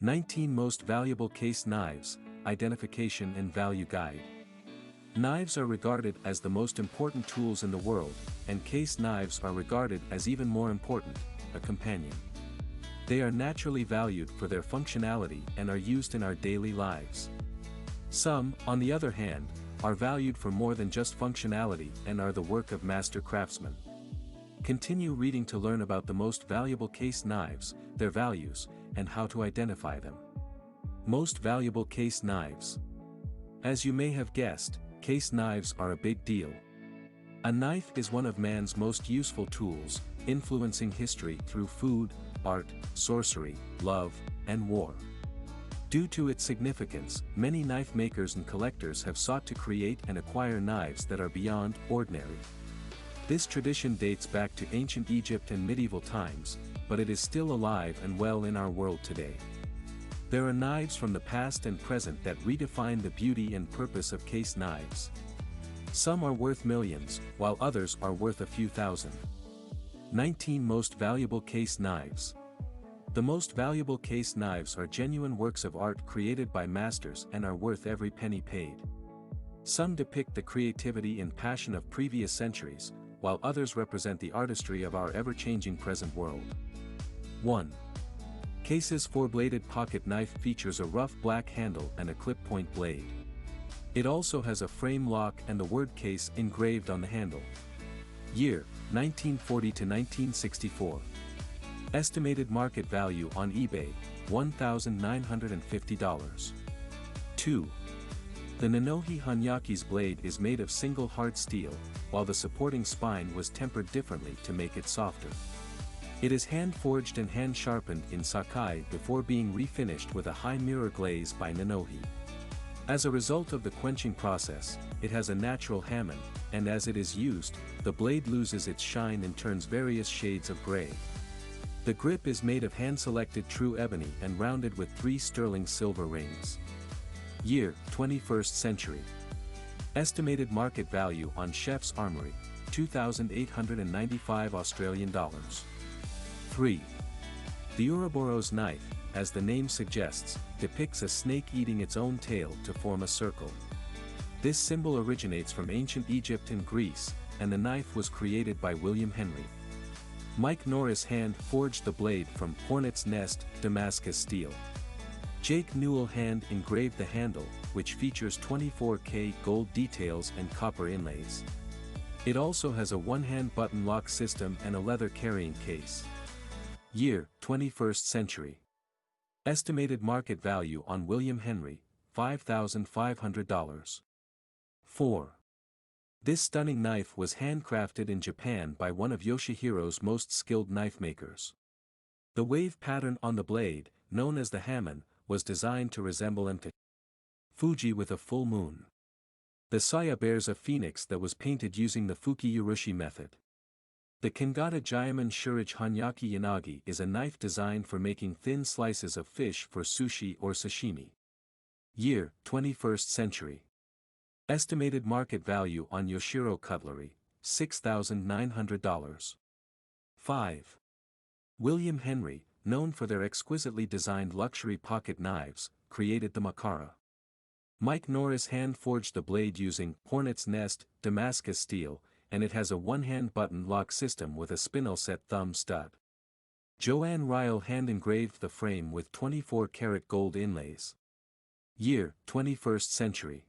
19 Most Valuable Case Knives, Identification and Value Guide. Knives are regarded as the most important tools in the world, and case knives are regarded as even more important, a companion. They are naturally valued for their functionality and are used in our daily lives. Some, on the other hand, are valued for more than just functionality and are the work of master craftsmen. Continue reading to learn about the most valuable case knives, their values, and how to identify them. Most valuable case knives. As you may have guessed, case knives are a big deal. A knife is one of man's most useful tools, influencing history through food, art, sorcery, love, and war. Due to its significance, many knife makers and collectors have sought to create and acquire knives that are beyond ordinary. This tradition dates back to ancient Egypt and medieval times, but it is still alive and well in our world today. There are knives from the past and present that redefine the beauty and purpose of case knives. Some are worth millions, while others are worth a few thousand. 19 Most Valuable Case Knives. The most valuable case knives are genuine works of art created by masters and are worth every penny paid. Some depict the creativity and passion of previous centuries, while others represent the artistry of our ever-changing present world. 1. Case's four-bladed pocket knife features a rough black handle and a clip-point blade. It also has a frame lock and the word case engraved on the handle. Year, 1940 to 1964. Estimated market value on eBay, $1,950. 2. The Ninohi Hanyaki's blade is made of single hard steel, while the supporting spine was tempered differently to make it softer. It is hand-forged and hand-sharpened in Sakai before being refinished with a high mirror glaze by Ninohi. As a result of the quenching process, it has a natural hamon, and as it is used, the blade loses its shine and turns various shades of gray. The grip is made of hand-selected true ebony and rounded with 3 sterling silver rings. Year, 21st century. Estimated market value on Chef's Armory, $2,895 Australian dollars. 3. The Ouroboros knife, as the name suggests, depicts a snake eating its own tail to form a circle. This symbol originates from ancient Egypt and Greece, and the knife was created by William Henry. Mike Norris hand-forged the blade from hornet's nest, Damascus steel. Jake Newell hand-engraved the handle, which features 24K gold details and copper inlays. It also has a one-hand button lock system and a leather carrying case. Year, 21st century. Estimated market value on William Henry, $5,500. 4. This stunning knife was handcrafted in Japan by one of Yoshihiro's most skilled knife makers. The wave pattern on the blade, known as the hamon, was designed to resemble Mt. Fuji with a full moon. The saya bears a phoenix that was painted using the Fuki-Urushi method. The Kangata Jaiman Shurich Hanyaki Yanagi is a knife designed for making thin slices of fish for sushi or sashimi. Year, 21st century. Estimated market value on Yoshiro cutlery, $6,900. 5. William Henry, known for their exquisitely designed luxury pocket knives, created the Makara. Mike Norris hand-forged the blade using hornet's nest, Damascus steel, and it has a one-hand button lock system with a spindle-set thumb stud. Joanne Ryle hand-engraved the frame with 24-karat gold inlays. Year, 21st century.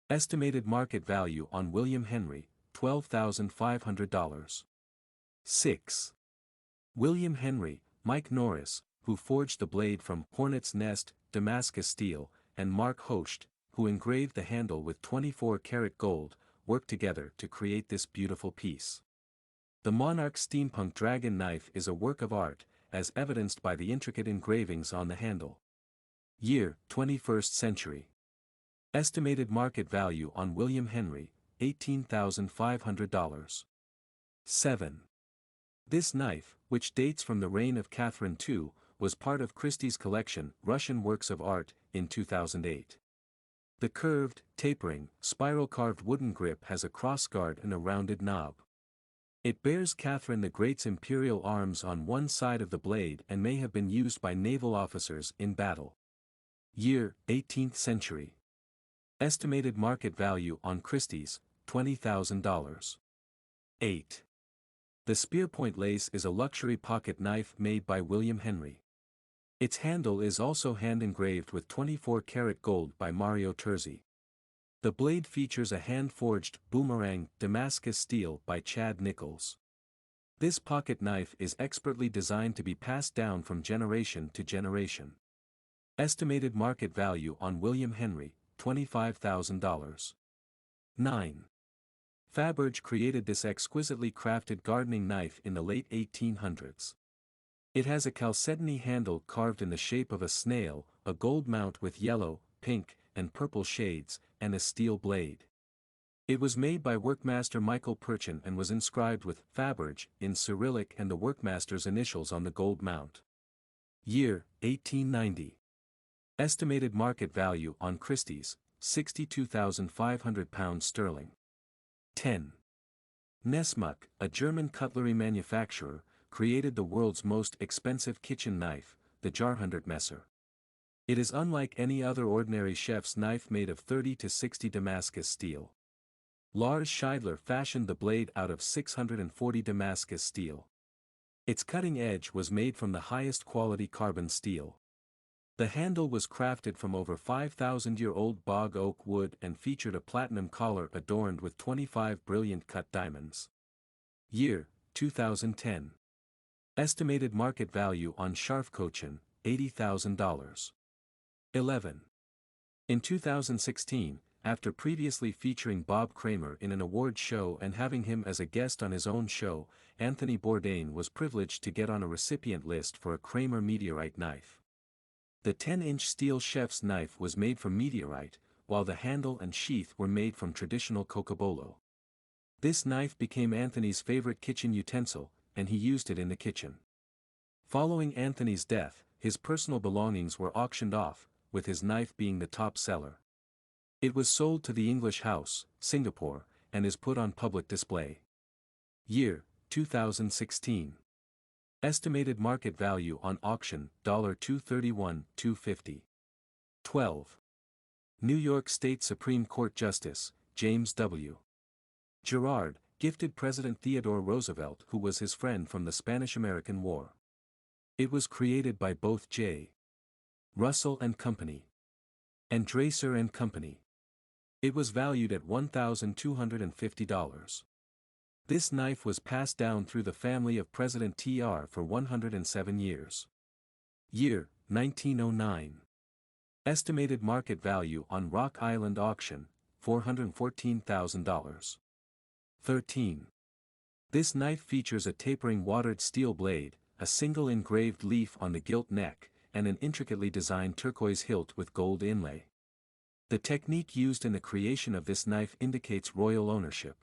Estimated market value on William Henry, $12,500. 6. William Henry, Mike Norris, who forged the blade from hornet's nest, Damascus steel, and Mark Hocht, who engraved the handle with 24-karat gold, worked together to create this beautiful piece. The Monarch Steampunk Dragon knife is a work of art, as evidenced by the intricate engravings on the handle. Year, 21st century. Estimated market value on William Henry, $18,500. 7. This knife, which dates from the reign of Catherine II, was part of Christie's collection, Russian Works of Art, in 2008. The curved, tapering, spiral-carved wooden grip has a crossguard and a rounded knob. It bears Catherine the Great's imperial arms on one side of the blade and may have been used by naval officers in battle. Year, 18th century. Estimated market value on Christie's, $20,000. 8. The spearpoint lace is a luxury pocket knife made by William Henry. Its handle is also hand-engraved with 24-karat gold by Mario Terzi. The blade features a hand-forged boomerang Damascus steel by Chad Nichols. This pocket knife is expertly designed to be passed down from generation to generation. Estimated market value on William Henry, $25,000. 9. Faberge created this exquisitely crafted gardening knife in the late 1800s. It has a chalcedony handle carved in the shape of a snail, a gold mount with yellow, pink, and purple shades, and a steel blade. It was made by workmaster Michael Perchin and was inscribed with Faberge in Cyrillic and the workmaster's initials on the gold mount. Year, 1890. Estimated market value on Christie's, £62,500 sterling. 10. Nessmuck, a German cutlery manufacturer, created the world's most expensive kitchen knife, the Jahrhundertmesser. It is unlike any other ordinary chef's knife made of 30 to 60 Damascus steel. Lars Scheidler fashioned the blade out of 640 Damascus steel. Its cutting edge was made from the highest quality carbon steel. The handle was crafted from over 5,000-year-old bog oak wood and featured a platinum collar adorned with 25 brilliant cut diamonds. Year, 2010. Estimated market value on Scharfkochen, $80,000. 11. In 2016, after previously featuring Bob Kramer in an award show and having him as a guest on his own show, Anthony Bourdain was privileged to get on a recipient list for a Kramer meteorite knife. The 10-inch steel chef's knife was made from meteorite, while the handle and sheath were made from traditional cocobolo. This knife became Anthony's favorite kitchen utensil, and he used it in the kitchen. Following Anthony's death, his personal belongings were auctioned off, with his knife being the top seller. It was sold to the English House, Singapore, and is put on public display. Year, 2016. Estimated market value on auction, $231,250. 12. New York State Supreme Court Justice, James W. Girard, gifted President Theodore Roosevelt, who was his friend from the Spanish-American War. It was created by both J. Russell and Company and Dracer and Company. It was valued at $1,250. This knife was passed down through the family of President TR for 107 years. Year, 1909. Estimated market value on Rock Island auction, $414,000. 13. This knife features a tapering watered steel blade, a single engraved leaf on the gilt neck, and an intricately designed turquoise hilt with gold inlay. The technique used in the creation of this knife indicates royal ownership.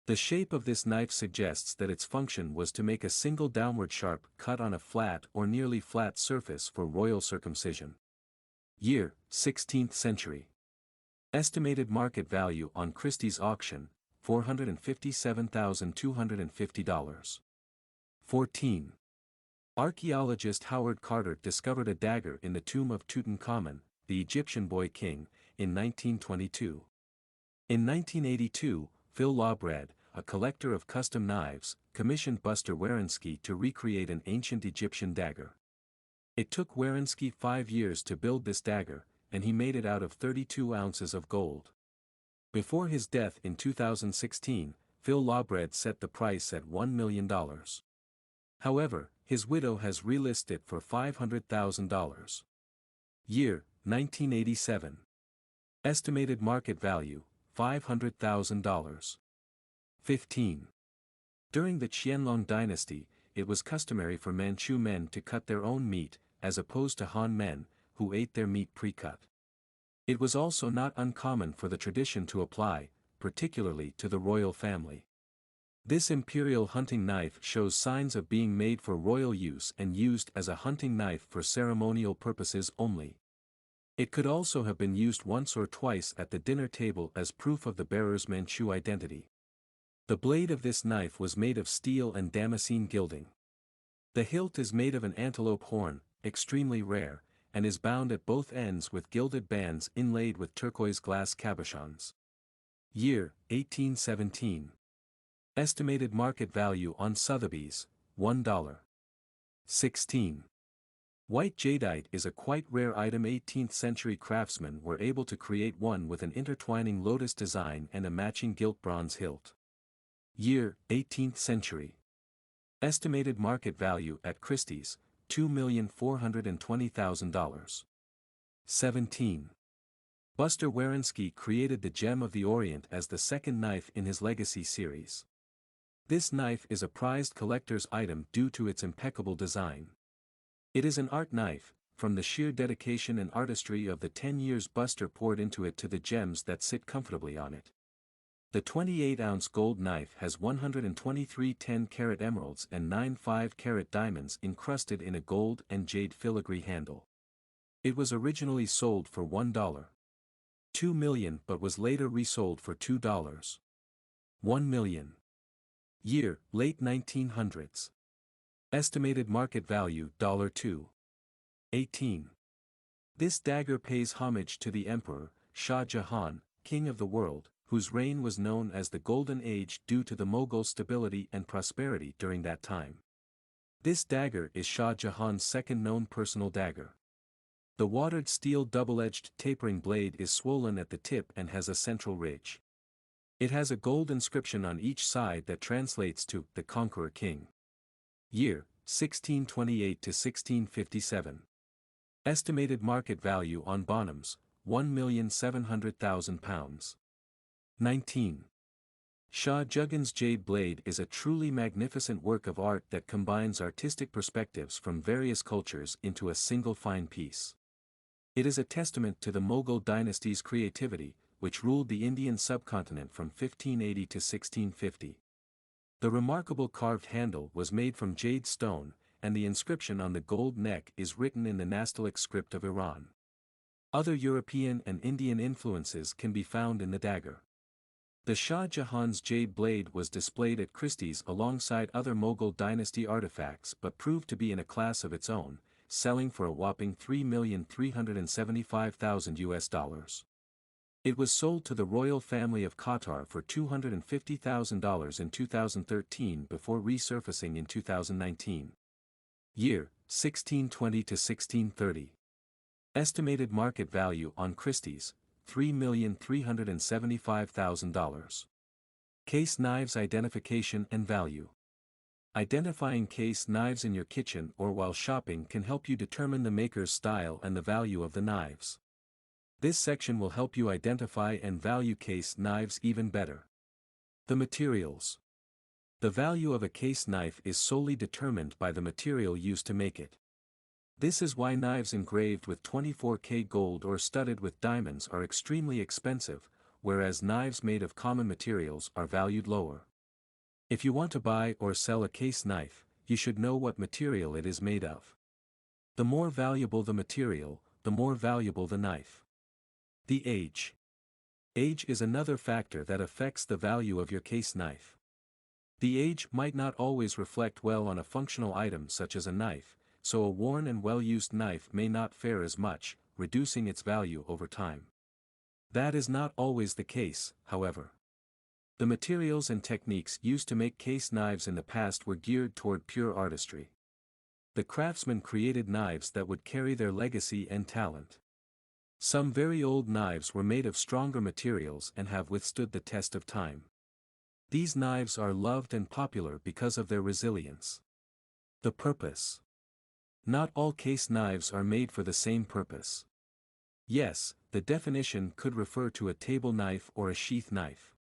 The shape of this knife suggests that its function was to make a single downward sharp cut on a flat or nearly flat surface for royal circumcision. Year, 16th century. Estimated market value on Christie's auction, $457,250. 14. Archaeologist Howard Carter discovered a dagger in the tomb of Tutankhamun, the Egyptian boy king, in 1922. In 1982, Phil Lawbred, a collector of custom knives, commissioned Buster Warinsky to recreate an ancient Egyptian dagger. It took Warinsky 5 years to build this dagger, and he made it out of 32 ounces of gold. Before his death in 2016, Phil Lawbred set the price at $1 million. However, his widow has relisted it for $500,000. Year, 1987. Estimated market value, $500,000. 15. During the Qianlong dynasty, it was customary for Manchu men to cut their own meat, as opposed to Han men, who ate their meat pre-cut. It was also not uncommon for the tradition to apply, particularly to the royal family. This imperial hunting knife shows signs of being made for royal use and used as a hunting knife for ceremonial purposes only. It could also have been used once or twice at the dinner table as proof of the bearer's Manchu identity. The blade of this knife was made of steel and damascene gilding. The hilt is made of an antelope horn, extremely rare, and is bound at both ends with gilded bands inlaid with turquoise glass cabochons. Year, 1817. Estimated market value on Sotheby's, $1. 16. White jadeite is a quite rare item. 18th century craftsmen were able to create one with an intertwining lotus design and a matching gilt bronze hilt. Year, 18th century. Estimated market value at Christie's, $2,420,000. 17. Buster Warinsky created the Gem of the Orient as the second knife in his Legacy series. This knife is a prized collector's item due to its impeccable design. It is an art knife, from the sheer dedication and artistry of the 10 years Buster poured into it to the gems that sit comfortably on it. The 28-ounce gold knife has 123 10-carat emeralds and 9 5-carat diamonds encrusted in a gold and jade filigree handle. It was originally sold for $1.2 million but was later resold for $2.1 million. Year, late 1900s. Estimated market value $2.18. 18. This dagger pays homage to the Emperor, Shah Jahan, King of the World, whose reign was known as the Golden Age due to the Mughal stability and prosperity during that time. This dagger is Shah Jahan's second known personal dagger. The watered steel double-edged tapering blade is swollen at the tip and has a central ridge. It has a gold inscription on each side that translates to the Conqueror King. Year, 1628 to 1657. Estimated market value on Bonhams, £1,700,000. 19. Shah Jahan's jade blade is a truly magnificent work of art that combines artistic perspectives from various cultures into a single fine piece. It is a testament to the Mughal dynasty's creativity, which ruled the Indian subcontinent from 1580 to 1650. The remarkable carved handle was made from jade stone, and the inscription on the gold neck is written in the Nastaliq script of Iran. Other European and Indian influences can be found in the dagger. The Shah Jahan's jade blade was displayed at Christie's alongside other Mughal dynasty artifacts but proved to be in a class of its own, selling for a whopping $3,375,000. It was sold to the royal family of Qatar for $250,000 in 2013 before resurfacing in 2019. Year, 1620 to 1630. Estimated market value on Christie's, $3,375,000. Case knives identification and value. Identifying case knives in your kitchen or while shopping can help you determine the maker's style and the value of the knives. This section will help you identify and value case knives even better. The materials. The value of a case knife is solely determined by the material used to make it. This is why knives engraved with 24K gold or studded with diamonds are extremely expensive, whereas knives made of common materials are valued lower. If you want to buy or sell a case knife, you should know what material it is made of. The more valuable the material, the more valuable the knife. The age. Age is another factor that affects the value of your case knife. The age might not always reflect well on a functional item such as a knife, so a worn and well-used knife may not fare as much, reducing its value over time. That is not always the case, however. The materials and techniques used to make case knives in the past were geared toward pure artistry. The craftsmen created knives that would carry their legacy and talent. Some very old knives were made of stronger materials and have withstood the test of time. These knives are loved and popular because of their resilience. The purpose. Not all case knives are made for the same purpose. Yes, the definition could refer to a table knife or a sheath knife.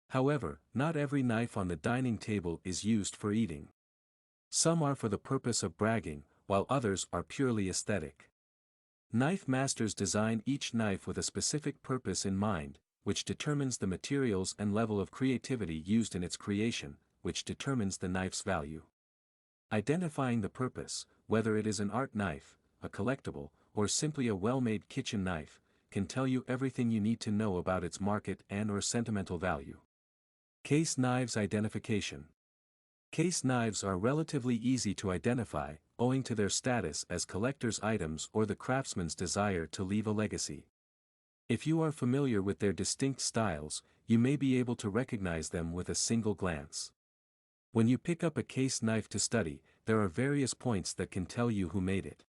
However, not every knife on the dining table is used for eating. Some are for the purpose of bragging, while others are purely aesthetic. Knife masters design each knife with a specific purpose in mind, which determines the materials and level of creativity used in its creation, which determines the knife's value. Identifying the purpose, whether it is an art knife, a collectible, or simply a well-made kitchen knife, can tell you everything you need to know about its market and/or sentimental value. Case knives identification. Case knives are relatively easy to identify, owing to their status as collector's items or the craftsman's desire to leave a legacy. If you are familiar with their distinct styles, you may be able to recognize them with a single glance. When you pick up a case knife to study, there are various points that can tell you who made it.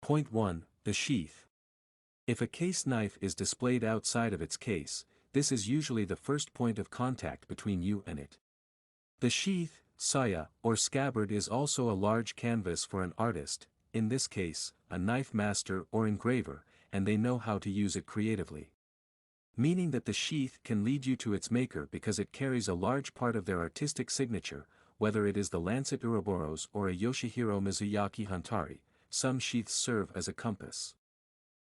Point 1. The sheath. If a case knife is displayed outside of its case, this is usually the first point of contact between you and it. The sheath, saya, or scabbard is also a large canvas for an artist, in this case, a knife master or engraver, and they know how to use it creatively. Meaning that the sheath can lead you to its maker because it carries a large part of their artistic signature, whether it is the Lancet Uroboros or a Yoshihiro Mizuyaki Hantari. Some sheaths serve as a compass.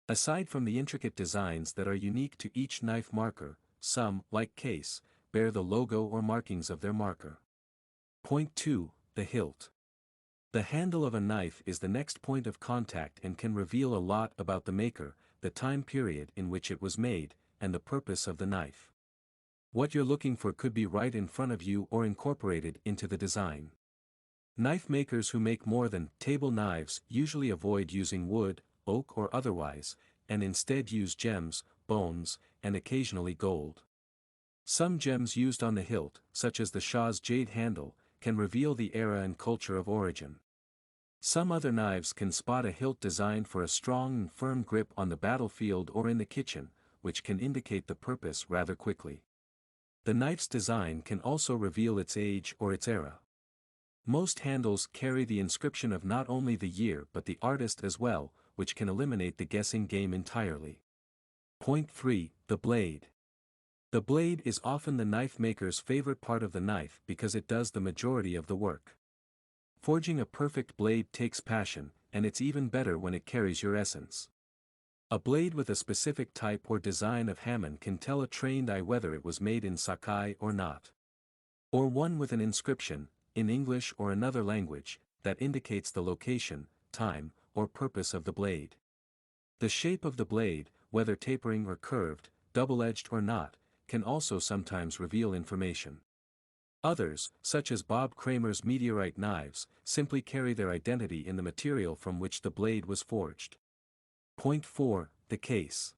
Aside from the intricate designs that are unique to each knife marker, some, like case, bear the logo or markings of their marker. Point 2. The hilt. The handle of a knife is the next point of contact and can reveal a lot about the maker, the time period in which it was made, and the purpose of the knife. What you're looking for could be right in front of you or incorporated into the design. Knife makers who make more than table knives usually avoid using wood, oak or otherwise, and instead use gems, bones, and occasionally gold. Some gems used on the hilt, such as the Shah's jade handle, can reveal the era and culture of origin. Some other knives can spot a hilt designed for a strong and firm grip on the battlefield or in the kitchen, which can indicate the purpose rather quickly. The knife's design can also reveal its age or its era. Most handles carry the inscription of not only the year but the artist as well, which can eliminate the guessing game entirely. Point 3. The blade. The blade is often the knife maker's favorite part of the knife because it does the majority of the work. Forging a perfect blade takes passion, and it's even better when it carries your essence. A blade with a specific type or design of hamon can tell a trained eye whether it was made in Sakai or not. Or one with an inscription, in English or another language, that indicates the location, time, or purpose of the blade. The shape of the blade, whether tapering or curved, double-edged or not, can also sometimes reveal information. Others, such as Bob Kramer's meteorite knives, simply carry their identity in the material from which the blade was forged. Point 4. The case.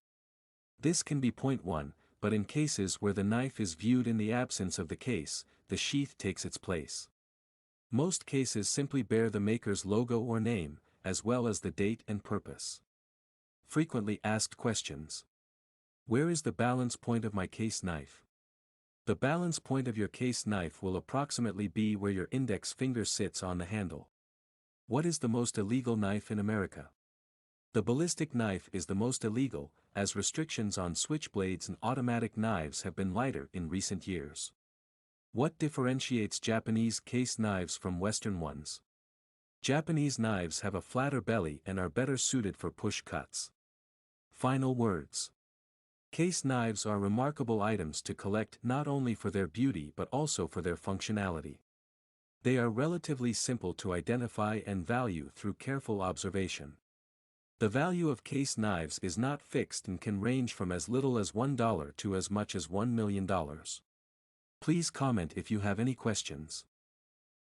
This can be point 1, but in cases where the knife is viewed in the absence of the case, the sheath takes its place. Most cases simply bear the maker's logo or name, as well as the date and purpose. Frequently asked questions. Where is the balance point of my case knife? The balance point of your case knife will approximately be where your index finger sits on the handle. What is the most illegal knife in America? The ballistic knife is the most illegal, as restrictions on switchblades and automatic knives have been lighter in recent years. What differentiates Japanese case knives from Western ones? Japanese knives have a flatter belly and are better suited for push cuts. Final words. Case knives are remarkable items to collect not only for their beauty but also for their functionality. They are relatively simple to identify and value through careful observation. The value of case knives is not fixed and can range from as little as $1 to as much as $1 million. Please comment if you have any questions.